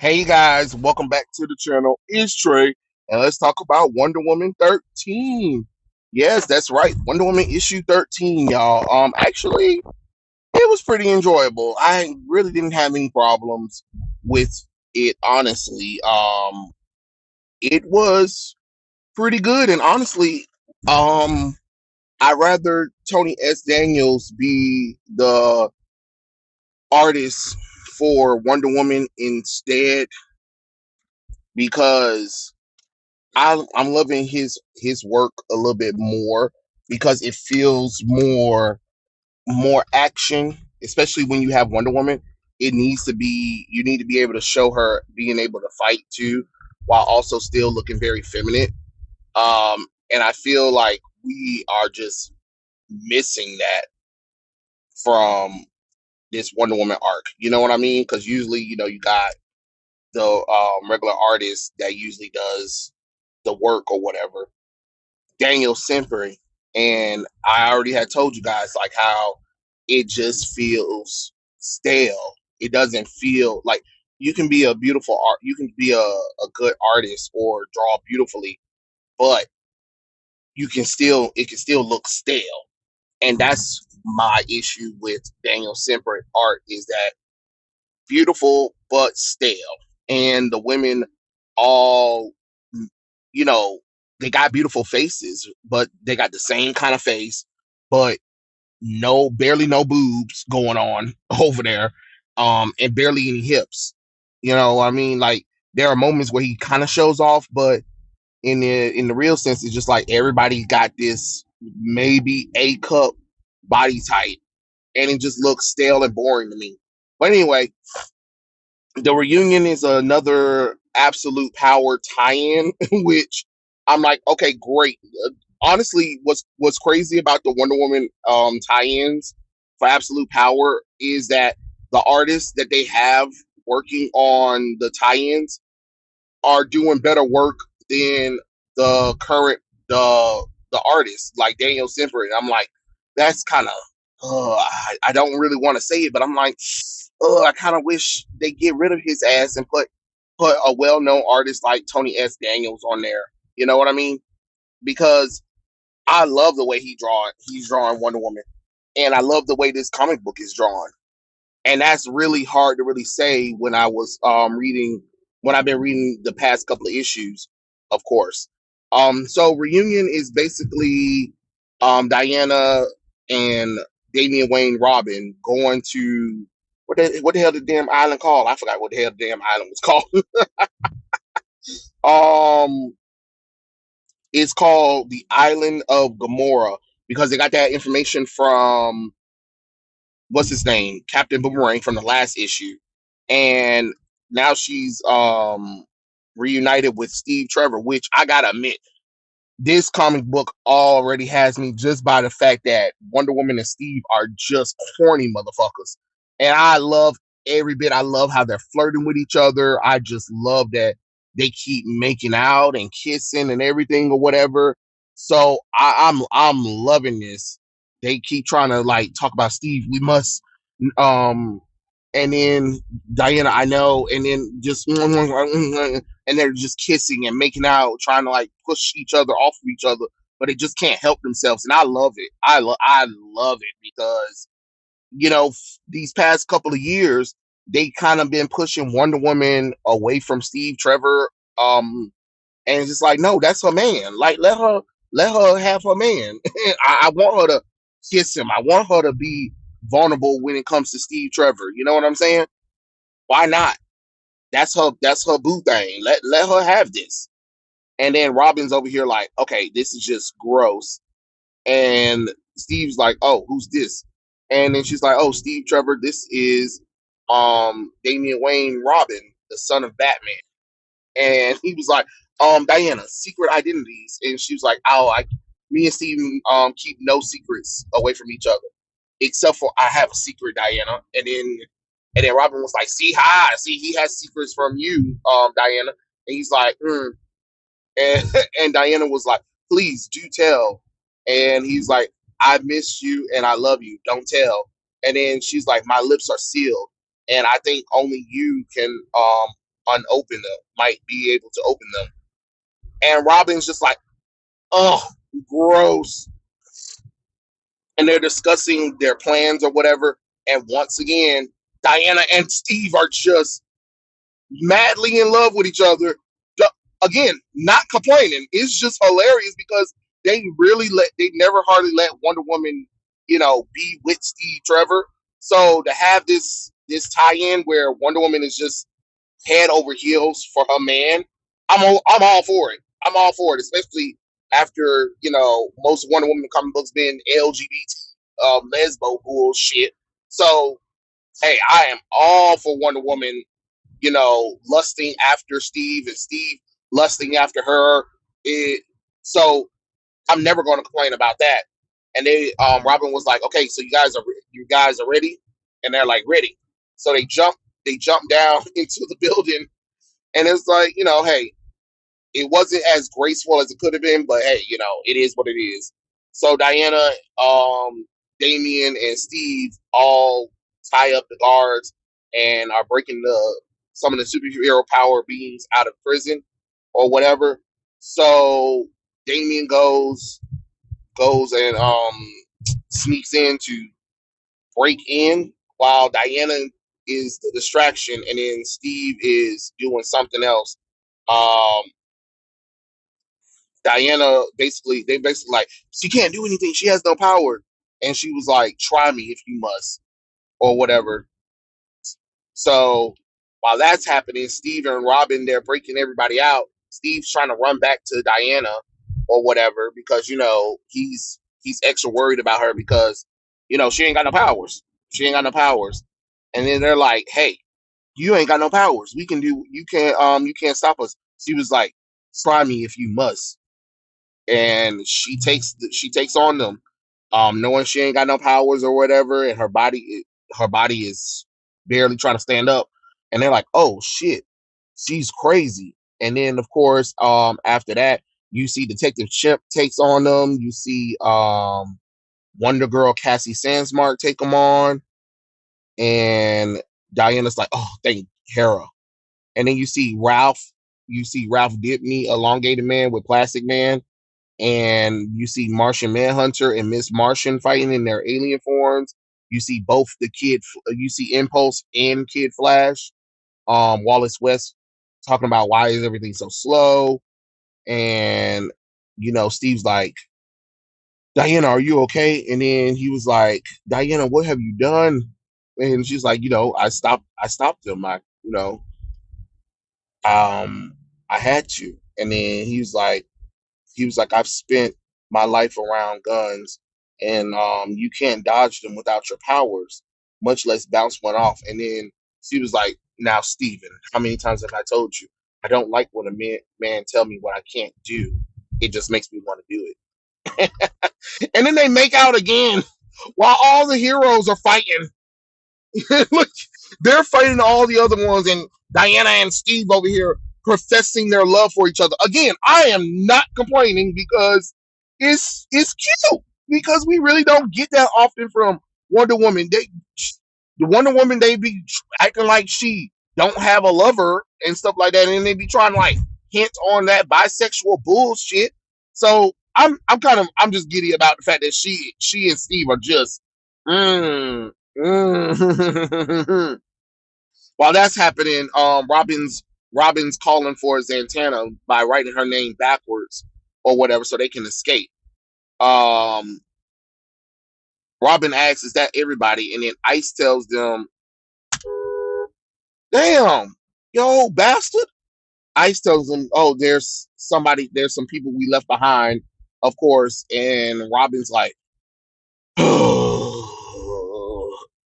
Hey guys, welcome back to the channel. It's Trey, and let's talk about Wonder Woman 13. Yes, that's right. Wonder Woman issue 13, y'all. Actually, it was pretty enjoyable. I really didn't have any problems with it, honestly. It was pretty good, and honestly, I'd rather Tony S. Daniels be the artist for Wonder Woman instead because I'm loving his work a little bit more because it feels more action, especially when you have Wonder Woman. It needs to be you need to be able to show her being able to fight too, while also still looking very feminine. And I feel like we are just missing that from this Wonder Woman arc. You know what I mean? Because usually, you got the regular artist that usually does the work or whatever. Daniel Simpering, and I already had told you guys like how it just feels stale. It doesn't feel like you can be a beautiful art, you can be a good artist or draw beautifully, but it can still look stale. And that's my issue with Daniel Simpering art is that beautiful but stale. And the women all, you know, they got beautiful faces, but they got the same kind of face, but barely no boobs going on over there, and barely any hips. You know, what I mean, like there are moments where he kind of shows off, but in the real sense, it's just like everybody got this maybe A cup body type, and it just looks stale and boring to me. But anyway, the reunion is another absolute power tie-in, which I'm like, okay, great. Honestly, what's crazy about the Wonder Woman tie-ins for Absolute Power is that the artists that they have working on the tie-ins are doing better work than the current the artists like Daniel Simper. And I'm like, that's kind of I don't really want to say it, but I'm like, I kind of wish they get rid of his ass and put a well-known artist like Tony S. Daniels on there. You know what I mean? Because I love the way he's drawing Wonder Woman, and I love the way this comic book is drawn. And that's really hard to really say when I was reading when I've been reading the past couple of issues, of course. So reunion is basically Diana and Damian Wayne Robin going to what the hell the damn island called? I forgot what the hell the damn island was called. um it's called the Island of Gamora because they got that information from what's his name, Captain Boomerang from the last issue, and now she's reunited with Steve Trevor, which I gotta admit, this comic book already has me just by the fact that Wonder Woman and Steve are just corny motherfuckers, and I love every bit. I love how they're flirting with each other. I just love that they keep making out and kissing and everything or whatever. So I'm loving this. They keep trying to like talk about Steve. We must um and then Diana, I know, and then just and they're just kissing and making out, trying to like push each other off of each other, but they just can't help themselves, and I love it. I love it because these past couple of years they kind of been pushing Wonder Woman away from Steve Trevor, and it's just like no, that's her man. Like let her have her man. I want her to kiss him. I want her to be vulnerable when it comes to Steve Trevor. You know what I'm saying? Why not? That's her boo thing. Let her have this. And then Robin's over here like, okay, this is just gross. And Steve's like, oh, who's this? And then she's like, oh, Steve Trevor, this is Damian Wayne Robin, the son of Batman. And he was like, Diana, secret identities. And she was like, oh, me and Steve keep no secrets away from each other, except for I have a secret, Diana. And then Robin was like, see, he has secrets from you, Diana. And he's like, and and Diana was like, please do tell. And he's like, I miss you and I love you. Don't tell. And then she's like, my lips are sealed, and I think only you can unopen them, might be able to open them. And Robin's just like, oh, gross. And they're discussing their plans or whatever. And once again, Diana and Steve are just madly in love with each other. Again, not complaining. It's just hilarious because they never hardly let Wonder Woman, be with Steve Trevor. So to have this tie-in where Wonder Woman is just head over heels for her man, I'm all for it. I'm all for it, especially after most Wonder Woman comic books being LGBT lesbo bullshit. So hey, I am all for Wonder Woman, lusting after Steve and Steve lusting after her. So I'm never going to complain about that. And Robin was like, okay, so you guys are ready, and they're like ready. So they jump down into the building, and it's like, hey, it wasn't as graceful as it could have been, but hey, it is what it is. So Diana, Damian, and Steve all tie up the guards and are breaking some of the superhero power beings out of prison or whatever. So Damian goes and sneaks in to break in while Diana is the distraction, and then Steve is doing something else. Um, Diana they basically like, she can't do anything. She has no power. And she was like, try me if you must, or whatever. So while that's happening, Steve and Robin, they're breaking everybody out. Steve's trying to run back to Diana or whatever because, he's extra worried about her because, she ain't got no powers. She ain't got no powers. And then they're like, hey, you ain't got no powers. You can't stop us. She was like, try me if you must, and she takes on them, knowing she ain't got no powers or whatever, and her body is barely trying to stand up, and they're like, oh shit, she's crazy. And then of course, after that, you see Detective Chimp takes on them. You see Wonder Girl Cassie Sandsmark take them on, and Diana's like, oh, thank Hera. And then you see Ralph Dibny, Elongated Man with Plastic Man, and you see Martian Manhunter and Miss Martian fighting in their alien forms. You see you see Impulse and Kid Flash. Wallace West talking about why is everything so slow, and Steve's like, Diana, are you okay? And then he was like, Diana, what have you done? And she's like, I stopped him. Um, I had to. And then he was like, I've spent my life around guns, and you can't dodge them without your powers, much less bounce one off. And then she was like, now, Steven, how many times have I told you? I don't like when a man tell me what I can't do. It just makes me want to do it. And then they make out again while all the heroes are fighting. Look, they're fighting all the other ones, and Diana and Steve over here professing their love for each other. Again, I am not complaining because it's cute, because we really don't get that often from Wonder Woman. The Wonder Woman, they be acting like she don't have a lover and stuff like that, and they be trying to like hint on that bisexual bullshit. So I'm just giddy about the fact that she and Steve are just mm, mm. While that's happening, Robin's calling for Zatanna by writing her name backwards or whatever so they can escape. Um, Robin asks, "Is that everybody?" And then Ice tells them, "Damn, yo, bastard!" Ice tells them, "Oh, there's some people we left behind, of course." And Robin's like,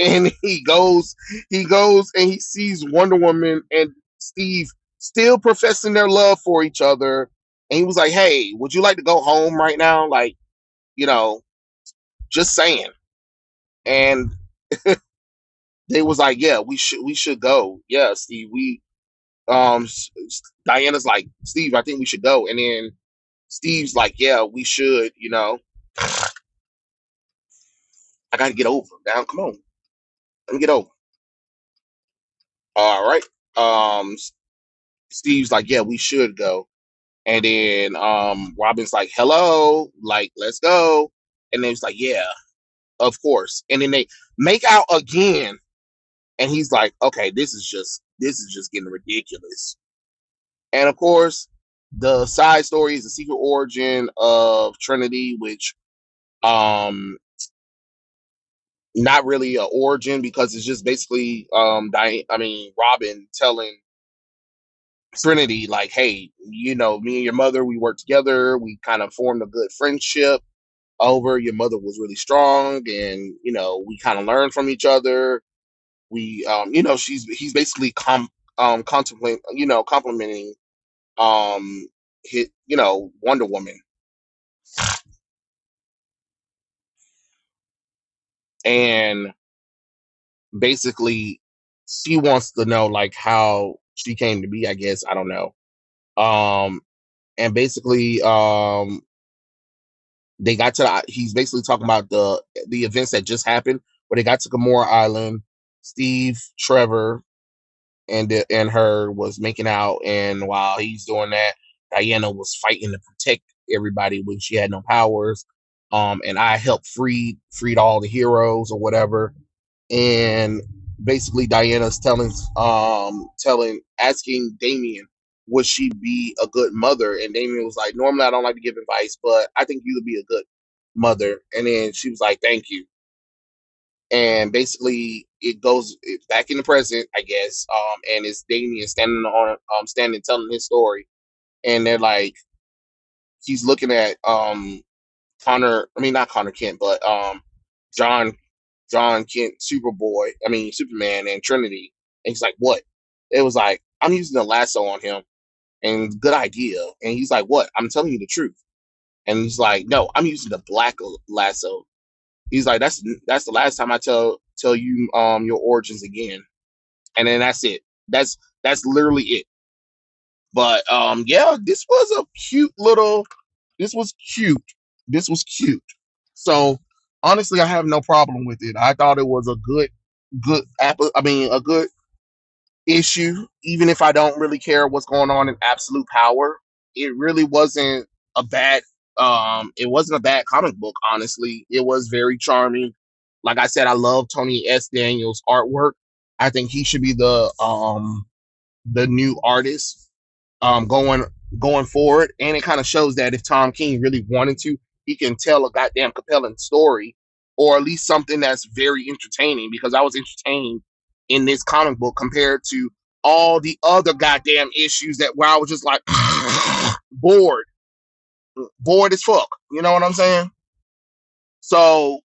and he goes and he sees Wonder Woman and Steve still professing their love for each other. And he was like, hey, would you like to go home right now? Like, you know, just saying. And they was like, yeah, we should go. Yeah, Steve, um Diana's like, Steve, I think we should go. And then Steve's like, yeah, we should. I gotta get over now. Come on. Let me get over. All right. Steve's like, yeah, we should go. And then Robin's like, hello, like, let's go. And then he's like, yeah, of course. And then they make out again. And he's like, okay, this is just getting ridiculous. And of course, the side story is the secret origin of Trinity, which um not really a origin because it's just basically Robin telling Trinity like, hey, me and your mother, we worked together, we kind of formed a good friendship over. Your mother was really strong, and we kind of learned from each other. We he's basically complimenting hit Wonder Woman, and basically she wants to know like how she came to be, I guess. I don't know. And basically they got to he's basically talking about the events that just happened where they got to Gamora Island. Steve, Trevor, and her was making out, and while he's doing that, Diana was fighting to protect everybody when she had no powers. And I helped freed all the heroes or whatever. And basically Diana's asking Damian, would she be a good mother? And Damian was like, normally I don't like to give advice, but I think you would be a good mother. And then she was like, thank you. And basically it goes back in the present, I guess. And it's Damian standing telling his story, and they're like, he's looking at Connor, I mean not Connor Kent, but John Kent, Superman, and Trinity. And he's like, what? It was like, I'm using the lasso on him, and good idea. And he's like, what? I'm telling you the truth. And he's like, no, I'm using the black lasso. He's like, that's the last time I tell you your origins again. And then that's it. That's literally it. But yeah, this was a cute little. This was cute. This was cute. So honestly, I have no problem with it. I thought it was a good a good issue. Even if I don't really care what's going on in Absolute Power, it really wasn't a bad. It wasn't a bad comic book. Honestly, it was very charming. Like I said, I love Tony S. Daniels' artwork. I think he should be the new artist going forward. And it kind of shows that if Tom King really wanted to, he can tell a goddamn compelling story, or at least something that's very entertaining. Because I was entertained in this comic book compared to all the other goddamn issues that where I was just like bored, bored as fuck. You know what I'm saying? So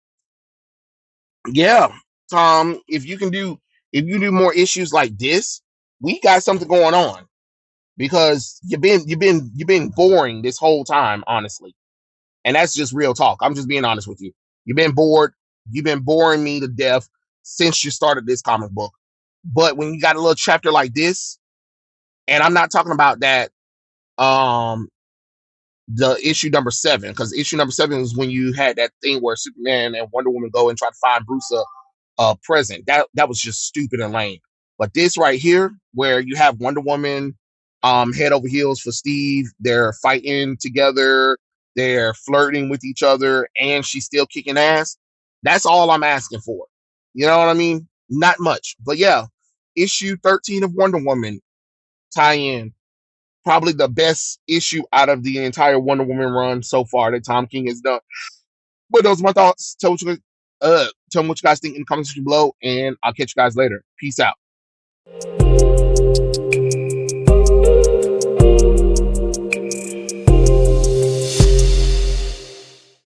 yeah, Tom, if you do more issues like this, we got something going on. Because you've been boring this whole time, honestly. And that's just real talk. I'm just being honest with you. You've been bored. You've been boring me to death since you started this comic book. But when you got a little chapter like this, and I'm not talking about that, um, the issue number 7, because issue number 7 is when you had that thing where Superman and Wonder Woman go and try to find Bruce present. That was just stupid and lame. But this right here, where you have Wonder Woman head over heels for Steve, they're fighting together, they're flirting with each other, and she's still kicking ass. That's all I'm asking for. You know what I mean? Not much. But yeah, issue 13 of Wonder Woman tie-in. Probably the best issue out of the entire Wonder Woman run so far that Tom King has done. But those are my thoughts. Tell me what you guys think in the comment section below, and I'll catch you guys later. Peace out.